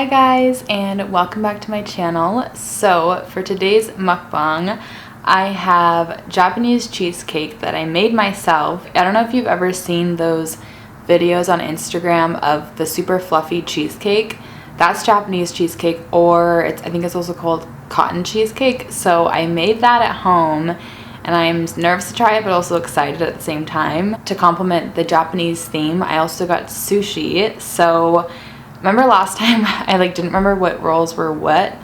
Hi guys, and welcome back to my channel. So for today's mukbang, I have Japanese cheesecake that I made myself. I don't know if you've ever seen those videos on Instagram of the super fluffy cheesecake. That's Japanese cheesecake, or I think it's also called cotton cheesecake. So I made that at home, and I'm nervous to try it but also excited at the same time. To complement the Japanese theme, I also got sushi. So remember last time I didn't remember what rolls were what,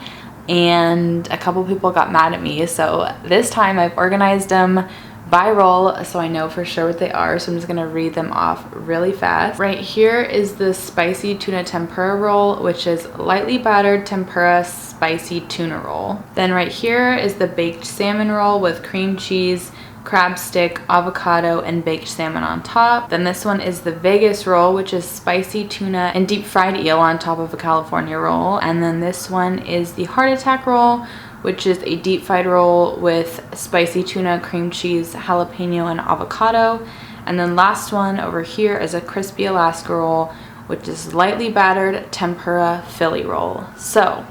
and a couple people got mad at me. So this time I've organized them by roll so I know for sure what they are. So I'm just gonna read them off really fast. Right here is the spicy tuna tempura roll, which is lightly battered tempura spicy tuna roll. Then right here is the baked salmon roll with cream cheese, crab stick, avocado, and baked salmon on top. Then this one is the Vegas roll, which is spicy tuna and deep fried eel on top of a California roll. And then this one is the heart attack roll, which is a deep fried roll with spicy tuna, cream cheese, jalapeno, and avocado. And then last one over here is a crispy Alaska roll, which is lightly battered tempura Philly roll. So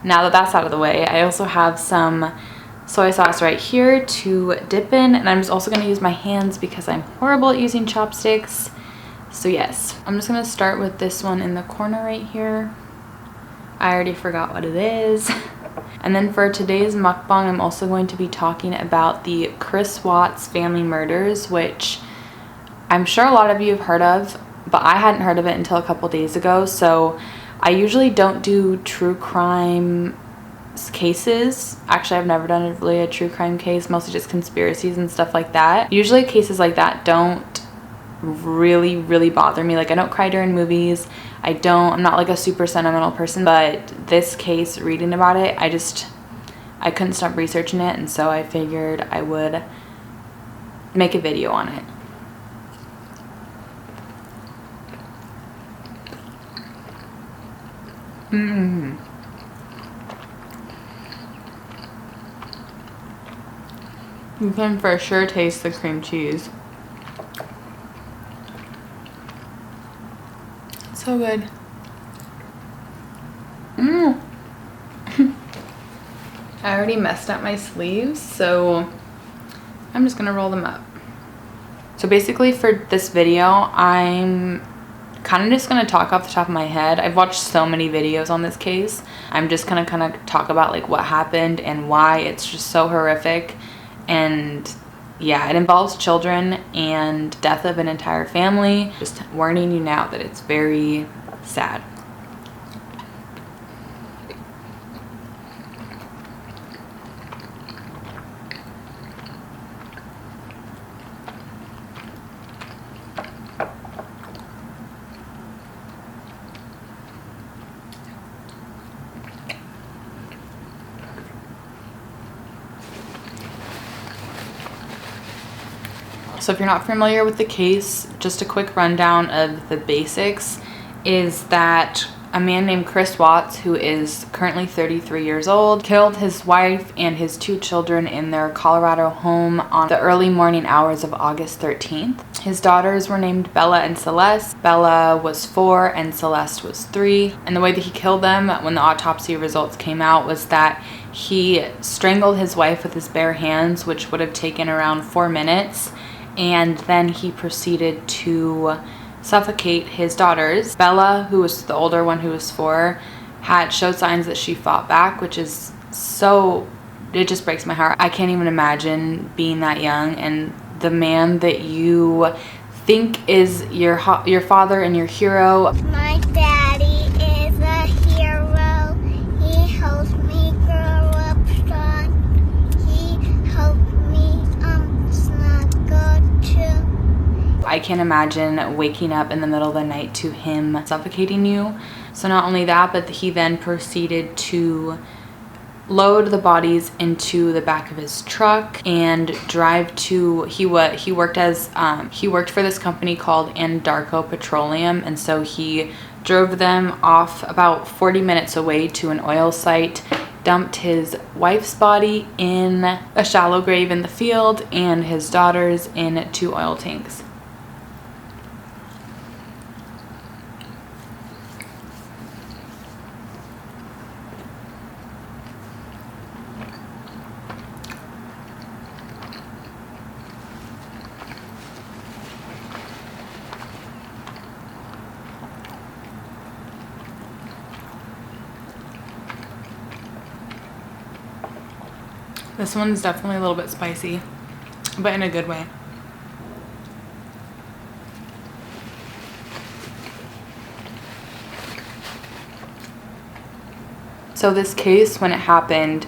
now that that's out of the way, I also have some soy sauce right here to dip in, and I'm just also going to use my hands because I'm horrible at using chopsticks. So yes, I'm just going to start with this one in the corner right here. I already forgot what it is. And then for today's mukbang, I'm also going to be talking about the Chris Watts family murders, which I'm sure a lot of you have heard of, but I hadn't heard of it until a couple days ago. So I usually don't do true crime cases. Actually, I've never done really a true crime case, mostly just conspiracies and stuff like that. Usually cases like that don't really bother me. I don't cry during movies. I'm not a super sentimental person, but this case, reading about it, I couldn't stop researching it, and so I figured I would make a video on it. You can for sure taste the cream cheese. So good. I already messed up my sleeves, so I'm just gonna roll them up. So basically for this video, I'm kind of just gonna talk off the top of my head. I've watched so many videos on this case. I'm just gonna kind of talk about what happened and why it's just so horrific. And yeah, it involves children and death of an entire family. Just warning you now that it's very sad. So if you're not familiar with the case, just a quick rundown of the basics is that a man named Chris Watts, who is currently 33 years old, killed his wife and his two children in their Colorado home on the early morning hours of August 13th. His daughters were named Bella and Celeste. Bella was 4 and Celeste was 3. And the way that he killed them when the autopsy results came out was that he strangled his wife with his bare hands, which would have taken around 4 minutes. And then he proceeded to suffocate his daughters. Bella, who was the older one, who was 4, showed signs that she fought back, which is it just breaks my heart. I can't even imagine being that young, and the man that you think is your father and your hero. My daddy is a hero. He helps me grow up strong. He helped me snuggle too. I can't imagine waking up in the middle of the night to him suffocating you. So not only that, but he then proceeded to load the bodies into the back of his truck and drive to, he worked for this company called Anadarko Petroleum, and so he drove them off about 40 minutes away to an oil site, dumped his wife's body in a shallow grave in the field, and his daughters in 2 oil tanks. This one's definitely a little bit spicy, but in a good way. So this case, when it happened,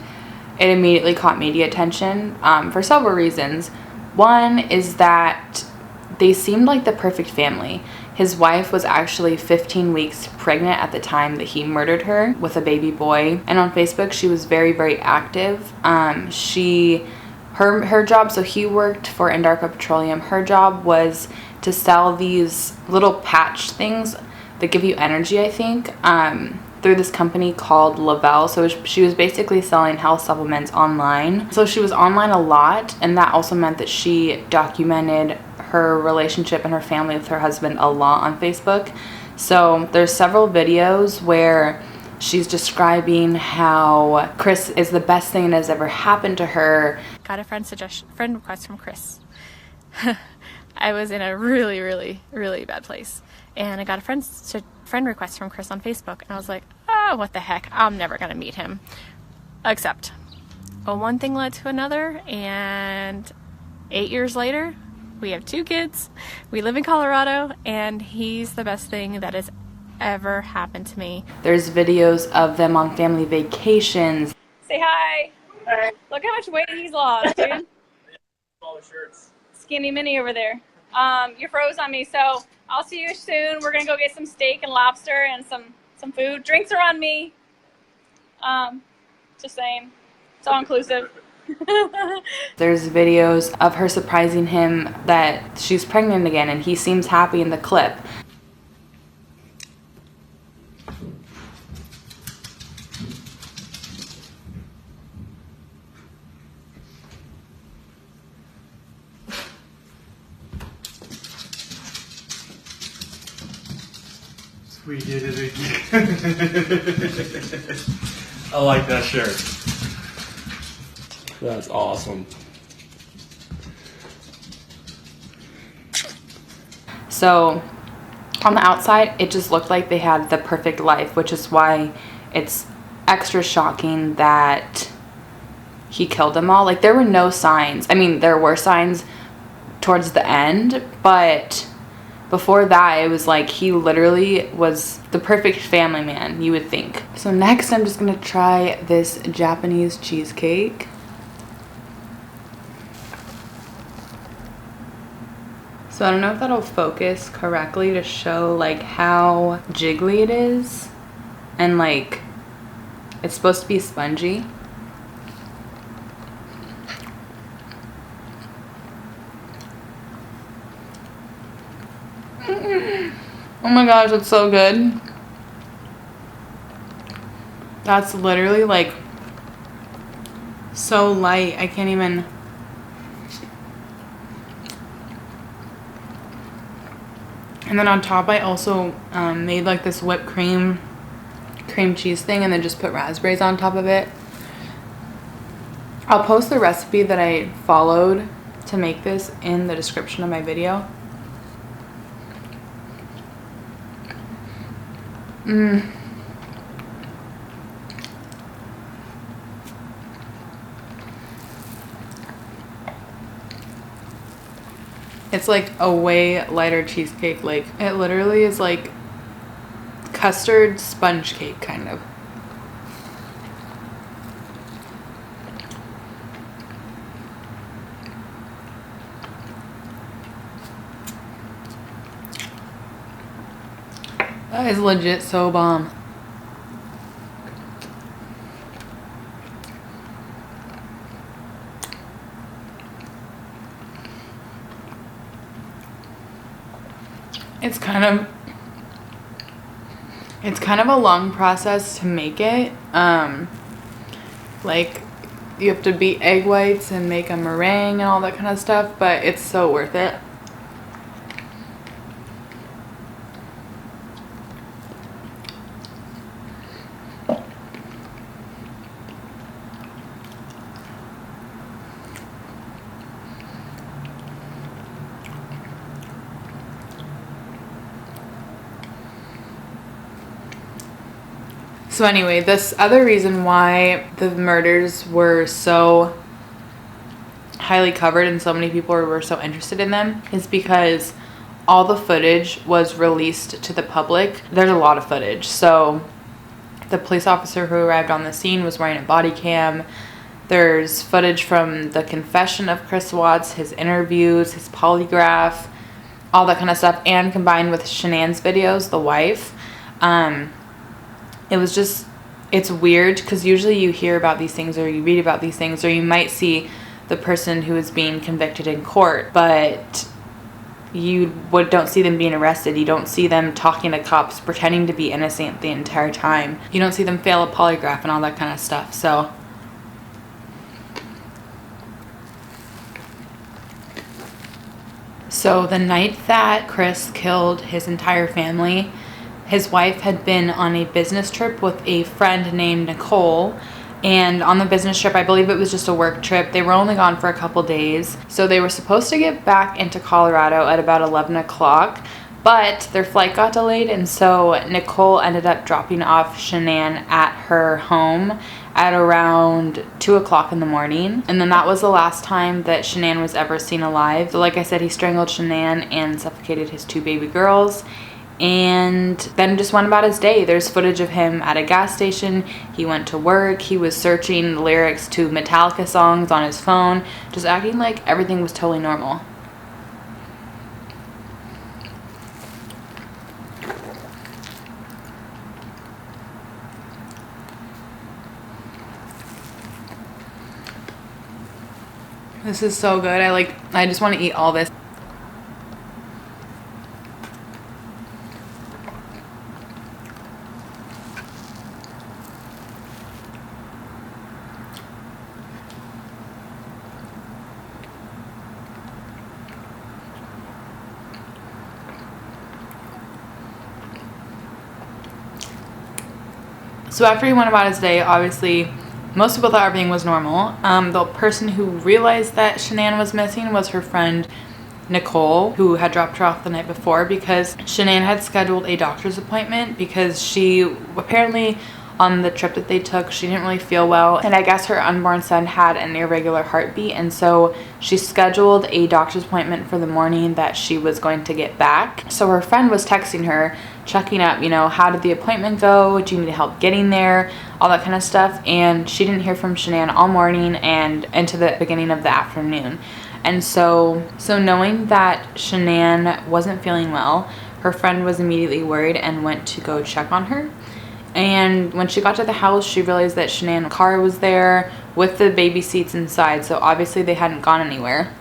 it immediately caught media attention for several reasons. One is that they seemed like the perfect family. His wife was actually 15 weeks pregnant at the time that he murdered her with a baby boy. And on Facebook, she was very, very active. Her job, so he worked for Endarco Petroleum. Her job was to sell these little patch things that give you energy, I think, through this company called Lavelle. So she was basically selling health supplements online. So she was online a lot, and that also meant that she documented her relationship and her family with her husband a lot on Facebook. So there's several videos where she's describing how Chris is the best thing that has ever happened to her. Got a friend request from Chris. I was in a really, really, really bad place, and I got a friend request from Chris on Facebook, and I was like, oh, what the heck, I'm never gonna meet him. Except, well, one thing led to another, and 8 years later, we have 2 kids, we live in Colorado, and he's the best thing that has ever happened to me. There's videos of them on family vacations. Say hi. Hi. Look how much weight he's lost, dude. All the shirts. Skinny mini over there. You froze on me, so I'll see you soon. We're gonna go get some steak and lobster and some food. Drinks are on me. Just saying. It's all inclusive. There's videos of her surprising him that she's pregnant again, and he seems happy in the clip. We did it again. I like that shirt. That's awesome. So on the outside, it just looked like they had the perfect life, which is why it's extra shocking that he killed them all. Like, there were no signs. I mean, there were signs towards the end, but before that, it was like he literally was the perfect family man, you would think. So next, I'm just gonna try this Japanese cheesecake. So I don't know if that'll focus correctly to show like how jiggly it is, and like it's supposed to be spongy. Oh my gosh, it's so good. That's literally like so light, I can't even. And then on top, I also made like this whipped cream cheese thing, and then just put raspberries on top of it. I'll post the recipe that I followed to make this in the description of my video. It's like a way lighter cheesecake. Like, it literally is like custard sponge cake, kind of. That is legit so bomb. It's kind of a long process to make it. Like, you have to beat egg whites and make a meringue and all that kind of stuff, but it's so worth it. So anyway, this other reason why the murders were so highly covered and so many people were so interested in them is because all the footage was released to the public. There's a lot of footage. So the police officer who arrived on the scene was wearing a body cam. There's footage from the confession of Chris Watts, his interviews, his polygraph, all that kind of stuff, and combined with Shanann's videos, the wife. It was just, it's weird because usually you hear about these things or you read about these things or you might see the person who is being convicted in court, but you don't see them being arrested. You don't see them talking to cops, pretending to be innocent the entire time. You don't see them fail a polygraph and all that kind of stuff. So the night that Chris killed his entire family, his wife had been on a business trip with a friend named Nicole. And on the business trip, I believe it was just a work trip. They were only gone for a couple days. So they were supposed to get back into Colorado at about 11 o'clock, but their flight got delayed. And so Nicole ended up dropping off Shanann at her home at around 2 o'clock in the morning. And then that was the last time that Shanann was ever seen alive. So like I said, he strangled Shanann and suffocated his 2 baby girls. And then just went about his day. There's footage of him at a gas station. He went to work. He was searching lyrics to Metallica songs on his phone, just acting like everything was totally normal. This is so good. I just want to eat all this. So after he went about his day, obviously, most people thought everything was normal. The person who realized that Shanann was missing was her friend Nicole, who had dropped her off the night before because Shanann had scheduled a doctor's appointment because she apparently on the trip that they took, she didn't really feel well. And I guess her unborn son had an irregular heartbeat. And so she scheduled a doctor's appointment for the morning that she was going to get back. So her friend was texting her, checking up, you know, how did the appointment go? Do you need help getting there? All that kind of stuff. And she didn't hear from Shanann all morning and into the beginning of the afternoon. And so knowing that Shanann wasn't feeling well, her friend was immediately worried and went to go check on her. And when she got to the house, she realized that Shanann's car was there with the baby seats inside. So obviously they hadn't gone anywhere.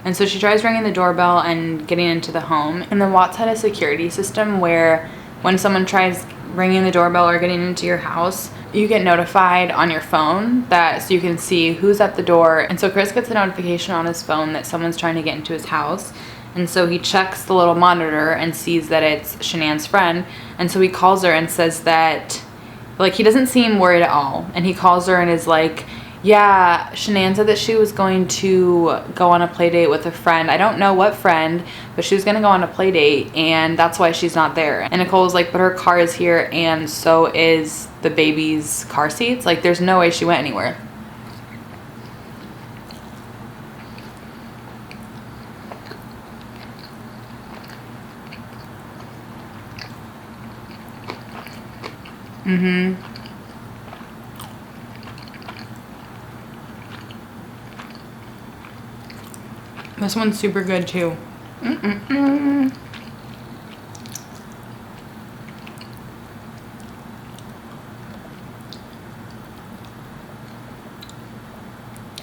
And so she tries ringing the doorbell and getting into the home. And the Watts had a security system where when someone tries ringing the doorbell or getting into your house, you get notified on your phone so you can see who's at the door. And so Chris gets a notification on his phone that someone's trying to get into his house. And so he checks the little monitor and sees that it's Shanann's friend. And so he calls her and says that, like, he doesn't seem worried at all. And he calls her and is like, yeah, Shanann said that she was going to go on a play date with a friend. I don't know what friend, but she was going to go on a play date, and that's why she's not there. And Nicole was like, but her car is here, and so is the baby's car seats. Like, there's no way she went anywhere. This one's super good too.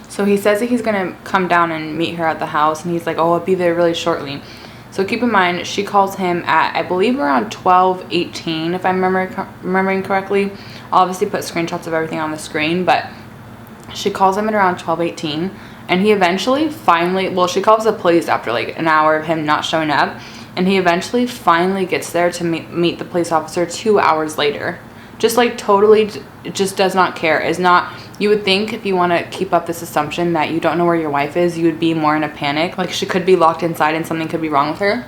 So he says that he's gonna come down and meet her at the house, and he's like, oh, I'll be there really shortly. So keep in mind, she calls him at, I believe, around 12:18, if I'm remembering correctly. I'll obviously put screenshots of everything on the screen, but she calls him at around 12:18. And he eventually she calls the police after like an hour of him not showing up. And he eventually finally gets there to meet the police officer 2 hours later. Just like totally just does not care. You would think if you want to keep up this assumption that you don't know where your wife is, you would be more in a panic. Like she could be locked inside and something could be wrong with her.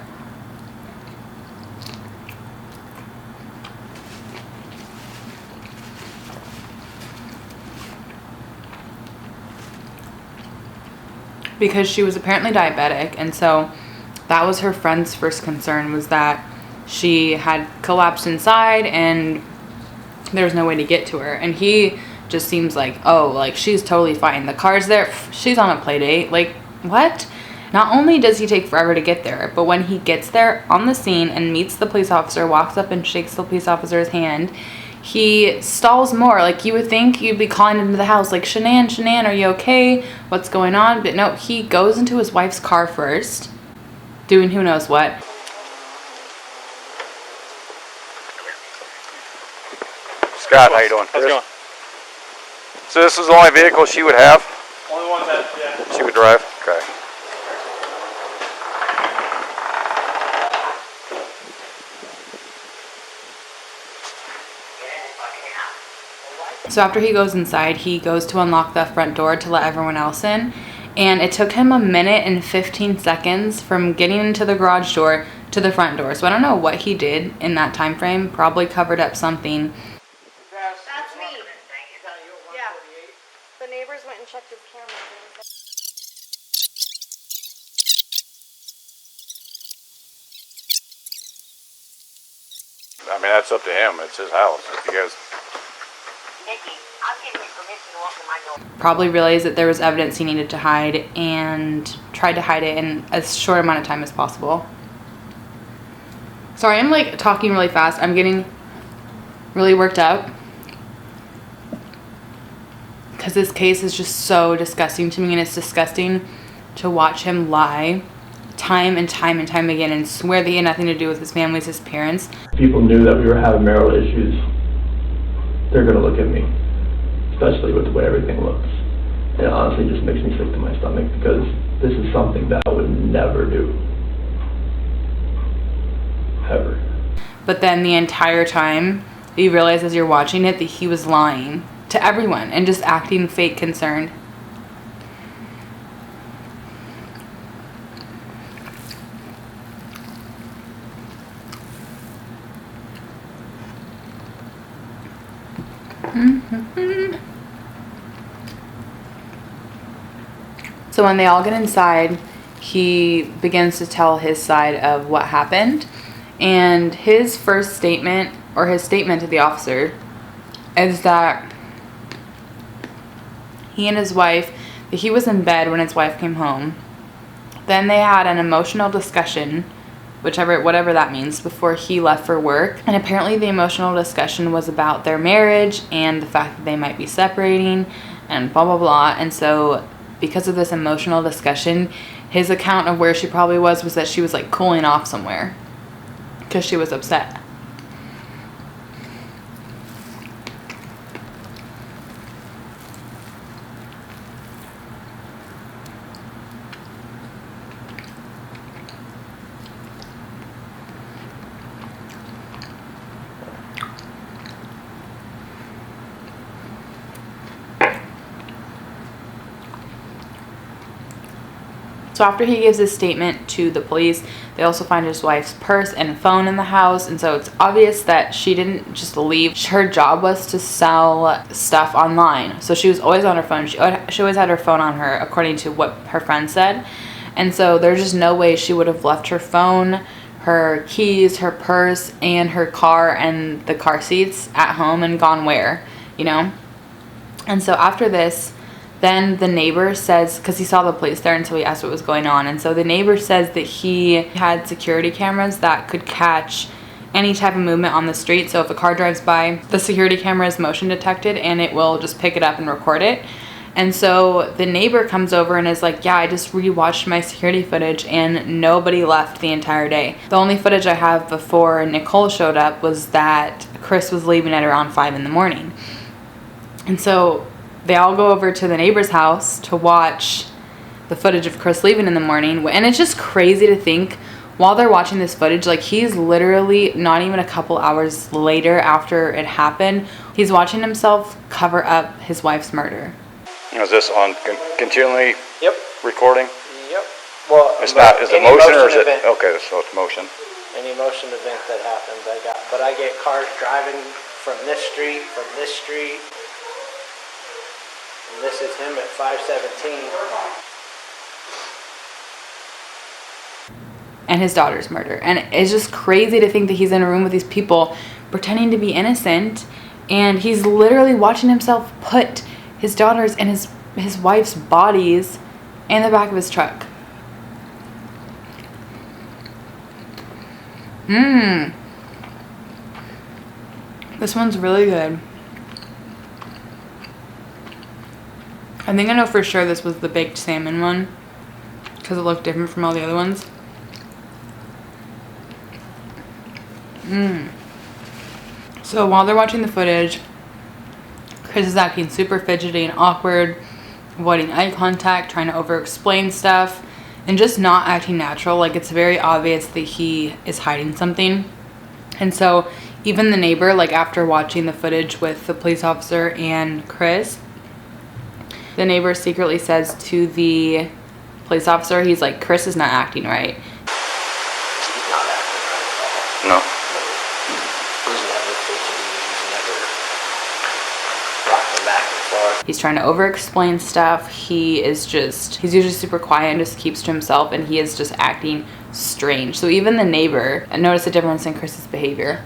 because she was apparently diabetic, and so that was her friend's first concern, was that she had collapsed inside and there was no way to get to her. And he just seems like, oh, like, she's totally fine. The car's there. She's on a play date. Like, what? Not only does he take forever to get there, but when he gets there on the scene and meets the police officer, walks up and shakes the police officer's hand, he stalls more. Like, you would think you'd be calling into the house, like, Shanann, are you okay? What's going on? But no, he goes into his wife's car first, doing who knows what. Scott, how you doing? How's it going? So this is the only vehicle she would have? Only one that, yeah. She would drive? Okay. So after he goes inside, he goes to unlock the front door to let everyone else in. And it took him 1 minute and 15 seconds from getting into the garage door to the front door. So I don't know what he did in that time frame. Probably covered up something. That's me. Yeah. The neighbors went and checked his camera. I mean, that's up to him. It's his house. If you guys... Probably realized that there was evidence he needed to hide and tried to hide it in as short amount of time as possible. Sorry, I'm like talking really fast. I'm getting really worked up because this case is just so disgusting to me, and it's disgusting to watch him lie time and time and time again and swear that he had nothing to do with his family's disappearance. People knew that we were having marital issues. They're going to look at me, especially with the way everything looks. And it honestly just makes me sick to my stomach, because this is something that I would never do. Ever. But then the entire time, you realize as you're watching it that he was lying to everyone and just acting fake concerned. So when they all get inside, he begins to tell his side of what happened. And his first statement, or his statement to the officer, is that he and his wife, that he was in bed when his wife came home. Then they had an emotional discussion, whatever that means, before he left for work. And apparently the emotional discussion was about their marriage and the fact that they might be separating and blah, blah, blah. And so because of this emotional discussion, his account of where she probably was that she was like cooling off somewhere because she was upset. So after he gives his statement to the police, they also find his wife's purse and phone in the house. And so it's obvious that she didn't just leave. Her job was to sell stuff online. So she was always on her phone. She always had her phone on her, according to what her friend said. And so there's just no way she would have left her phone, her keys, her purse, and her car and the car seats at home and gone where, you know? And so after this, then the neighbor says, because he saw the police there, and so he asked what was going on. And so the neighbor says that he had security cameras that could catch any type of movement on the street. So if a car drives by, the security camera is motion detected and it will just pick it up and record it. And so the neighbor comes over and is like, yeah, I just rewatched my security footage and nobody left the entire day. The only footage I have before Nicole showed up was that Chris was leaving at around 5 in the morning. And so they all go over to the neighbor's house to watch the footage of Chris leaving in the morning. And it's just crazy to think, while they're watching this footage, like, he's literally not even a couple hours later after it happened, he's watching himself cover up his wife's murder. Is this on continually recording? Yep. Well, It's not, is it motion or is it? event, Okay, so it's motion. Any motion event that happens, I get cars driving from this street, And this is him at 517. and his daughter's murder. And it's just crazy to think that he's in a room with these people pretending to be innocent, and he's literally watching himself put his daughter's and his wife's bodies in the back of his truck. This one's really good. I think I know for sure this was the baked salmon one because it looked different from all the other ones. So while they're watching the footage, Chris is acting super fidgety and awkward, avoiding eye contact, trying to over-explain stuff, and just not acting natural. Like, it's very obvious that he is hiding something. And so even the neighbor, like after watching the footage with the police officer and Chris, the neighbor secretly says to the police officer, he's like, Chris is not acting right. He's not acting right at all. No. He's never fidgety. He's never rocking back and forth. He's trying to over-explain stuff. He's usually super quiet and just keeps to himself, and he is just acting strange. So even the neighbor noticed a difference in Chris's behavior.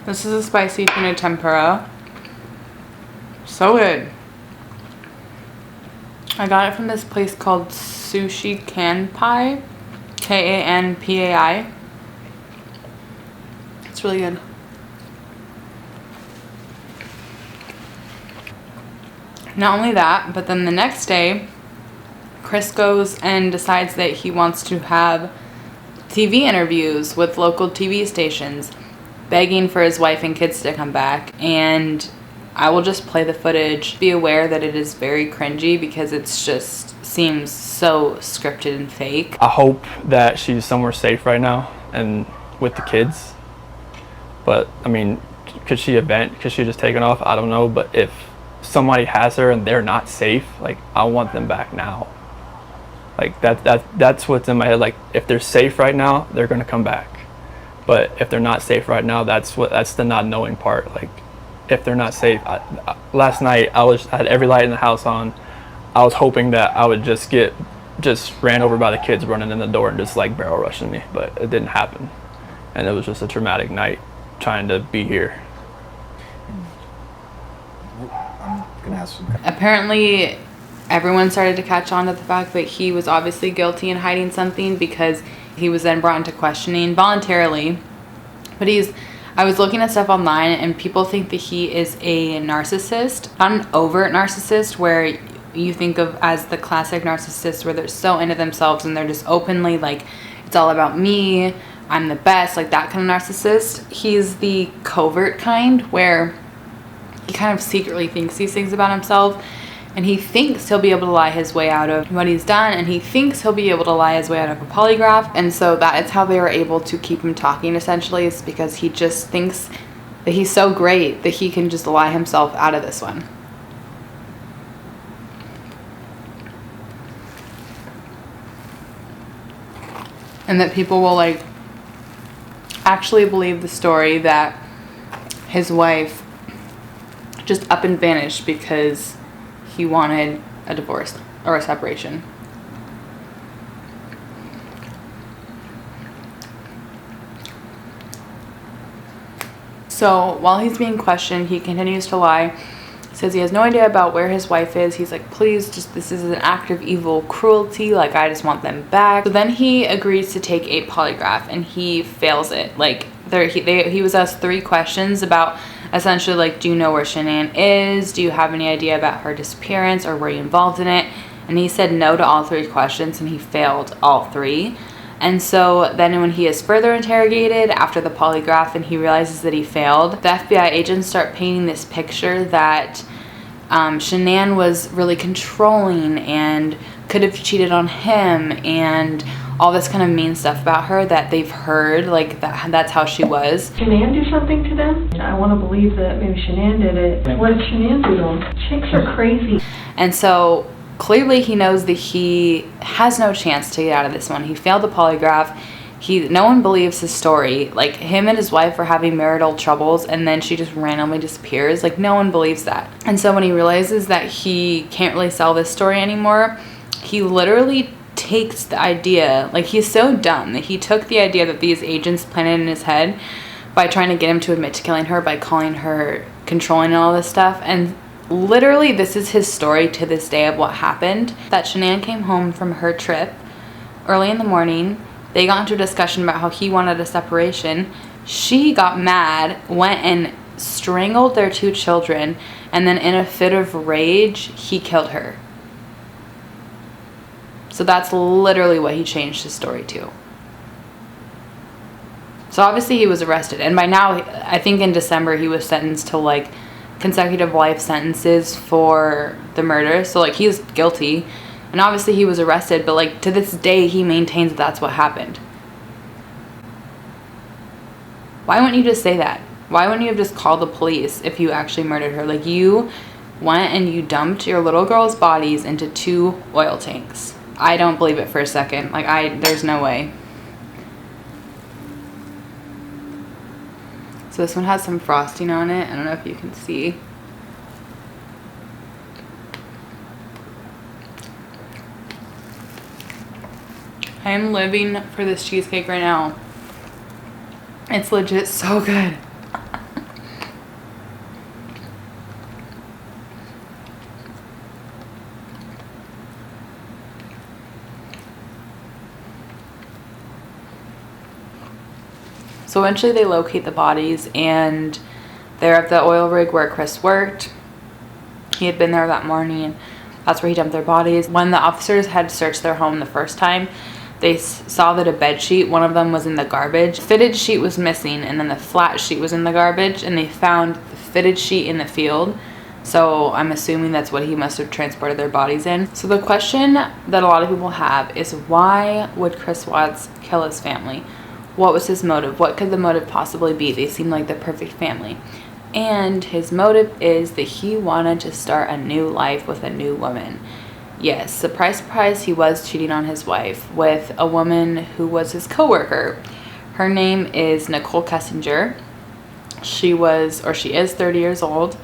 This is a spicy tuna tempura. So good. I got it from this place called Sushi Kanpai. Kanpai. It's really good. Not only that, but then the next day, Chris goes and decides that he wants to have TV interviews with local TV stations, begging for his wife and kids to come back. And I will just play the footage. Be aware that it is very cringy because it's just seems so scripted and fake. I hope that she's somewhere safe right now and with the kids. But I mean, could she just taken off? I don't know. But if somebody has her and they're not safe, like, I want them back now. Like, that's what's in my head. Like, if they're safe right now, they're gonna come back. But if they're not safe right now, that's the not knowing part. Like, if they're not safe, last night I had every light in the house on. I was hoping that I would just ran over by the kids running in the door and just like barrel rushing me, but it didn't happen. And it was just a traumatic night trying to be here. I'm gonna ask some. Apparently, everyone started to catch on to the fact that he was obviously guilty in hiding something because he was then brought into questioning voluntarily. But I was looking at stuff online, and people think that he is a narcissist. Not an overt narcissist where you think of as the classic narcissist where they're so into themselves and they're just openly like, it's all about me, I'm the best, like that kind of narcissist. He's the covert kind where he kind of secretly thinks these things about himself, and he thinks he'll be able to lie his way out of what he's done, and he thinks he'll be able to lie his way out of a polygraph. And so that is how they were able to keep him talking, essentially, is because he just thinks that he's so great that he can just lie himself out of this one. And that people will like actually believe the story that his wife just up and vanished because he wanted a divorce or a separation. So while he's being questioned, he continues to lie. Says he has no idea about where his wife is. He's like, please, just this is an act of evil cruelty. Like, I just want them back. So then he agrees to take a polygraph, and he fails it. Like, he was asked 3 questions about essentially like, do you know where Shanann is? Do you have any idea about her disappearance, or were you involved in it? And he said no to all 3 questions, and he failed all 3. And so then when he is further interrogated after the polygraph and he realizes that he failed, the FBI agents start painting this picture that Shanann was really controlling and could have cheated on him and all this kind of mean stuff about her that they've heard, like that's how she was. Shanann do something to them? I want to believe that maybe Shanann did it. What did Shanann do to them? Chicks are crazy. And so clearly he knows that he has no chance to get out of this one. He failed the polygraph. No one believes his story. Like, him and his wife are having marital troubles, and then she just randomly disappears. Like, no one believes that. And so when he realizes that he can't really sell this story anymore, he literally takes the idea, like, he's so dumb that he took the idea that these agents planted in his head by trying to get him to admit to killing her by calling her controlling and all this stuff. And literally, this is his story to this day of what happened. That Shanann came home from her trip early in the morning. They got into a discussion about how he wanted a separation. She got mad, went and strangled their 2 children, and then in a fit of rage, he killed her. So that's literally what he changed his story to. So obviously he was arrested, and by now, I think in December, he was sentenced to like consecutive life sentences for the murder. So like, he's guilty. And obviously he was arrested, but like, to this day, he maintains that that's what happened. Why wouldn't you just say that? Why wouldn't you have just called the police if you actually murdered her? Like, you went and you dumped your little girl's bodies into 2 oil tanks. I don't believe it for a second. Like, there's no way. So this one has some frosting on it. I don't know if you can see. I am living for this cheesecake right now. It's legit so good. So eventually they locate the bodies, and they're at the oil rig where Chris worked. He had been there that morning, and that's where he dumped their bodies. When the officers had searched their home the first time, they saw that a bed sheet, one of them was in the garbage. The fitted sheet was missing, and then the flat sheet was in the garbage, and they found the fitted sheet in the field. So I'm assuming that's what he must have transported their bodies in. So the question that a lot of people have is, why would Chris Watts kill his family? What was his motive? What could the motive possibly be? They seem like the perfect family. And his motive is that he wanted to start a new life with a new woman. Yes, surprise, surprise, he was cheating on his wife with a woman who was his coworker. Her name is Nicole Kessinger. She is 30 years old,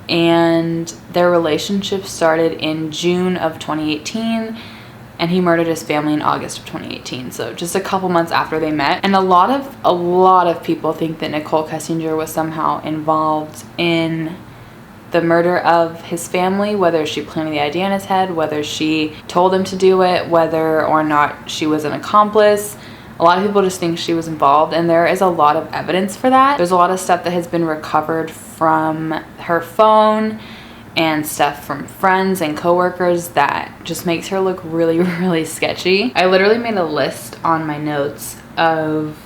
and their relationship started in June of 2018, and he murdered his family in August of 2018. So just a couple months after they met. And a lot of people think that Nicole Kessinger was somehow involved in the murder of his family, whether she planted the idea in his head, whether she told him to do it, whether or not she was an accomplice. A lot of people just think she was involved, and there is a lot of evidence for that. There's a lot of stuff that has been recovered from her phone and stuff from friends and coworkers that just makes her look really, really sketchy. I literally made a list on my notes of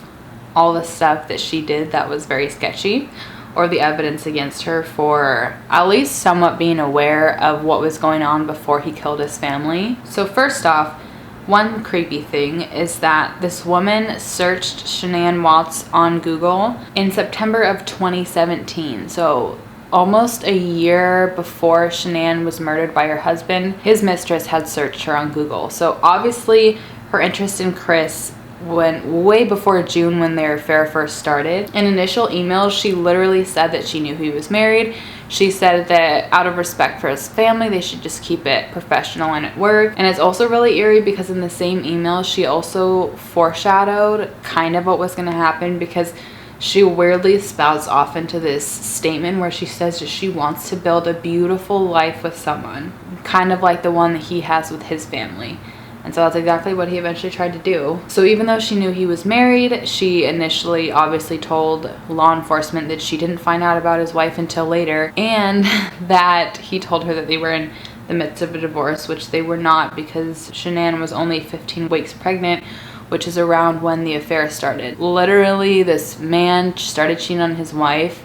all the stuff that she did that was very sketchy, or the evidence against her, for at least somewhat being aware of what was going on before he killed his family. So first off, one creepy thing is that this woman searched Shanann Watts on Google in September of 2017. So almost a year before Shanann was murdered by her husband, his mistress had searched her on Google. So obviously her interest in Chris went way before June, when their affair first started. In initial emails, she literally said that she knew he was married. She said that out of respect for his family, they should just keep it professional and at work. And it's also really eerie because in the same email, she also foreshadowed kind of what was going to happen, because she weirdly spouts off into this statement where she says that she wants to build a beautiful life with someone, kind of like the one that he has with his family. And so that's exactly what he eventually tried to do. So even though she knew he was married, she initially obviously told law enforcement that she didn't find out about his wife until later, and that he told her that they were in the midst of a divorce, which they were not, because Shanann was only 15 weeks pregnant, which is around when the affair started. Literally, this man started cheating on his wife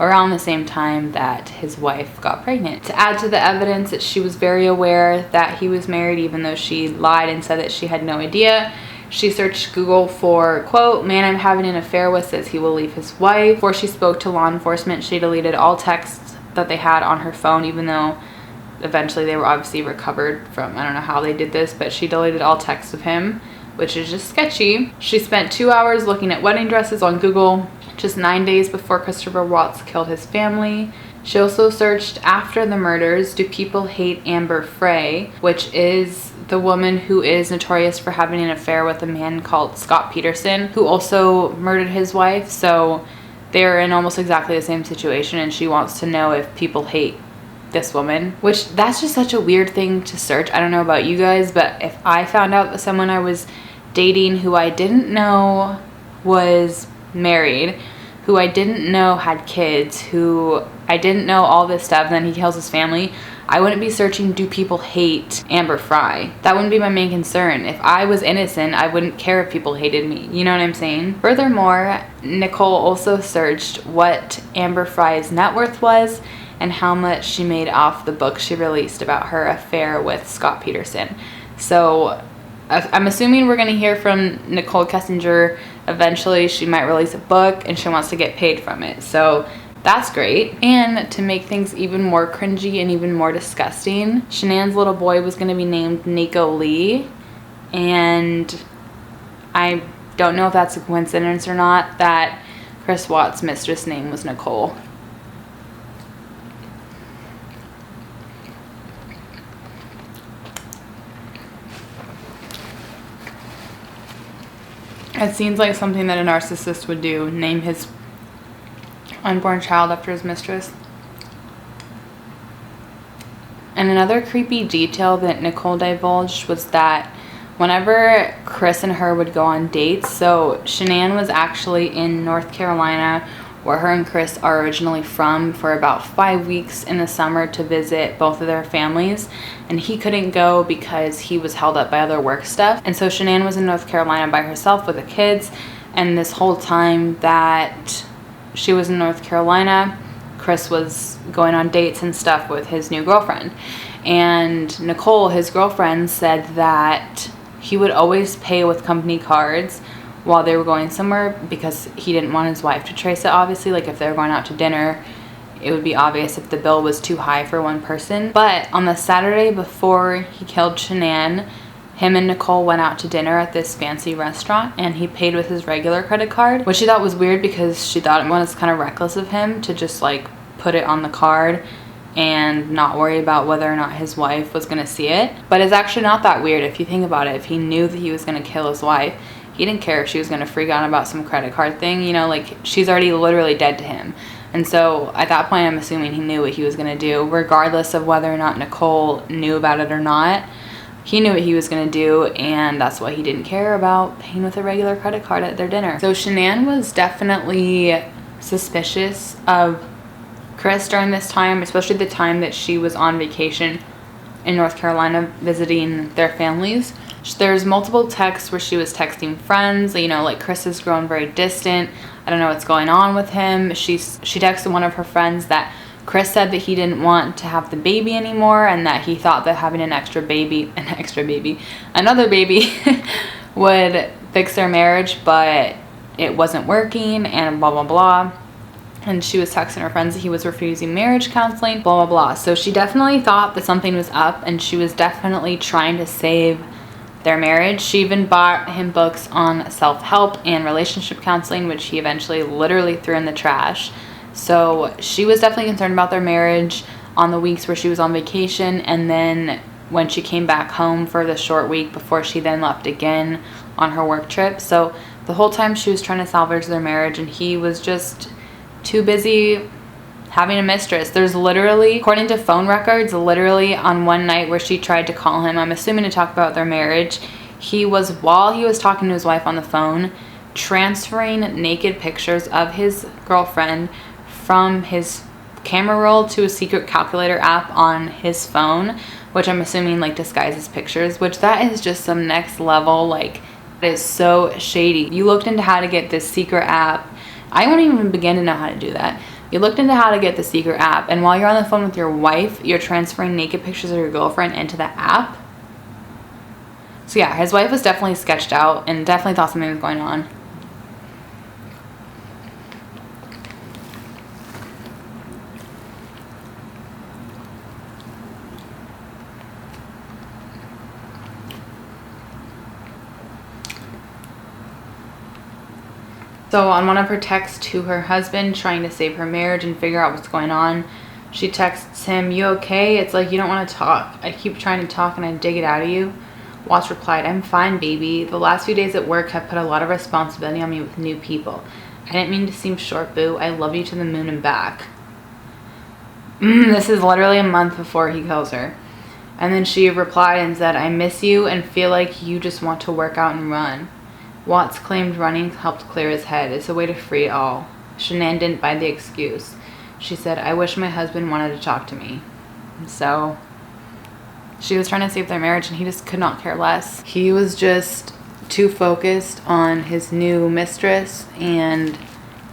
around the same time that his wife got pregnant. To add to the evidence that she was very aware that he was married, even though she lied and said that she had no idea, she searched Google for, quote, "man I'm having an affair with says he will leave his wife." Before she spoke to law enforcement, she deleted all texts that they had on her phone, even though eventually they were obviously recovered from, I don't know how they did this, but she deleted all texts of him, which is just sketchy. She spent 2 hours looking at wedding dresses on Google just 9 days before Christopher Watts killed his family. She also searched after the murders, do people hate Amber Frey, which is the woman who is notorious for having an affair with a man called Scott Peterson, who also murdered his wife. So they're in almost exactly the same situation, and she wants to know if people hate this woman, which that's just such a weird thing to search. I don't know about you guys, but if I found out that someone I was dating who I didn't know was married, who I didn't know had kids, who I didn't know all this stuff, and then he kills his family, I wouldn't be searching, do people hate Amber Frey? That wouldn't be my main concern. If I was innocent, I wouldn't care if people hated me. You know what I'm saying? Furthermore, Nicole also searched what Amber Frey's net worth was and how much she made off the book she released about her affair with Scott Peterson. So I'm assuming we're gonna hear from Nicole Kessinger eventually. She might release a book and she wants to get paid from it. So that's great. And to make things even more cringy and even more disgusting, Shanann's little boy was gonna be named Nico Lee. And I don't know if that's a coincidence or not that Chris Watts' mistress name was Nicole. It seems like something that a narcissist would do, name his unborn child after his mistress. And another creepy detail that Nicole divulged was that whenever Chris and her would go on dates, so Shanann was actually in North Carolina, where her and Chris are originally from, for about 5 weeks in the summer to visit both of their families, and he couldn't go because he was held up by other work stuff. And so Shanann was in North Carolina by herself with the kids, and this whole time that she was in North Carolina, Chris was going on dates and stuff with his new girlfriend. And Nicole, his girlfriend, said that he would always pay with company cards while they were going somewhere because he didn't want his wife to trace it, obviously. Like if they were going out to dinner, it would be obvious if the bill was too high for one person. But on the Saturday before he killed Shanann, him and Nicole went out to dinner at this fancy restaurant, and he paid with his regular credit card, which she thought was weird because she thought it was kind of reckless of him to just like put it on the card and not worry about whether or not his wife was gonna see it. But it's actually not that weird if you think about it. If he knew that he was gonna kill his wife, he didn't care if she was gonna freak out about some credit card thing, you know, like she's already literally dead to him. And so at that point, I'm assuming he knew what he was gonna do, regardless of whether or not Nicole knew about it or not. He knew what he was gonna do, and that's why he didn't care about paying with a regular credit card at their dinner. So Shanann was definitely suspicious of Chris during this time, especially the time that she was on vacation in North Carolina visiting their families. There's multiple texts where she was texting friends, you know, like Chris has grown very distant. I don't know what's going on with him. She texted one of her friends that Chris said that he didn't want to have the baby anymore, and that he thought that having another baby would fix their marriage, but it wasn't working, and blah, blah, blah. And she was texting her friends that he was refusing marriage counseling, blah, blah, blah. So she definitely thought that something was up, and she was definitely trying to save their marriage. She even bought him books on self-help and relationship counseling, which he eventually literally threw in the trash. So she was definitely concerned about their marriage on the weeks where she was on vacation, and then when she came back home for the short week before she then left again on her work trip. So the whole time she was trying to salvage their marriage, and he was just too busy having a mistress. There's literally, according to phone records, literally on one night where she tried to call him, I'm assuming to talk about their marriage, while he was talking to his wife on the phone, transferring naked pictures of his girlfriend from his camera roll to a secret calculator app on his phone, which I'm assuming like disguises pictures, which that is just some next level, like it is so shady. You looked into how to get this secret app. I won't even begin to know how to do that. You looked into how to get the secret app, and while you're on the phone with your wife, you're transferring naked pictures of your girlfriend into the app. So yeah, his wife was definitely sketched out and definitely thought something was going on. So on one of her texts to her husband trying to save her marriage and figure out what's going on, she texts him, "You okay? It's like you don't want to talk. I keep trying to talk and I dig it out of you." Watts replied, "I'm fine, baby. The last few days at work have put a lot of responsibility on me with new people. I didn't mean to seem short, boo. I love you to the moon and back." This is literally a month before he kills her. And then she replied and said, "I miss you and feel like you just want to work out and run." Watts claimed running helped clear his head. It's a way to free it all. Shanann didn't buy the excuse. She said, "I wish my husband wanted to talk to me." So she was trying to save their marriage and he just could not care less. He was just too focused on his new mistress and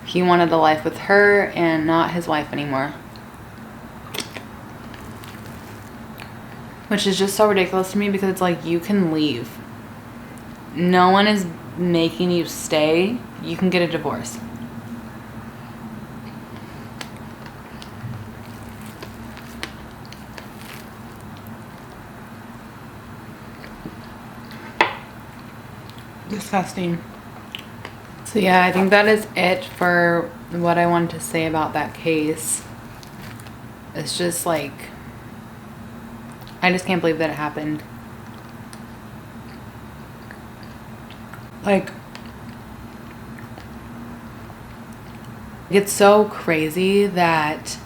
he wanted a life with her and not his wife anymore. Which is just so ridiculous to me because it's like, you can leave. No one is making you stay. You can get a divorce. Disgusting. So yeah, I think that is it for what I wanted to say about that case. It's just like, I just can't believe that it happened. Like, it's so crazy that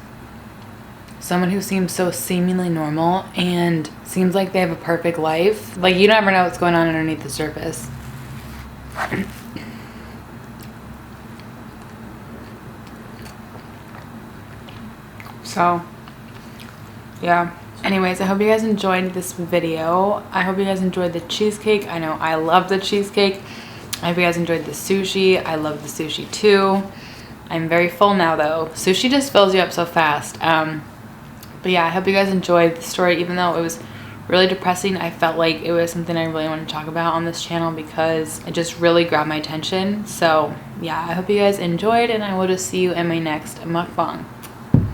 someone who seems so seemingly normal and seems like they have a perfect life, like, you never know what's going on underneath the surface. So, yeah. Anyways, I hope you guys enjoyed this video. I hope you guys enjoyed the cheesecake. I know I love the cheesecake. I hope you guys enjoyed the sushi. I love the sushi too. I'm very full now though. Sushi just fills you up so fast. But yeah, I hope you guys enjoyed the story. Even though it was really depressing, I felt like it was something I really wanted to talk about on this channel because it just really grabbed my attention. So yeah, I hope you guys enjoyed and I will just see you in my next mukbang.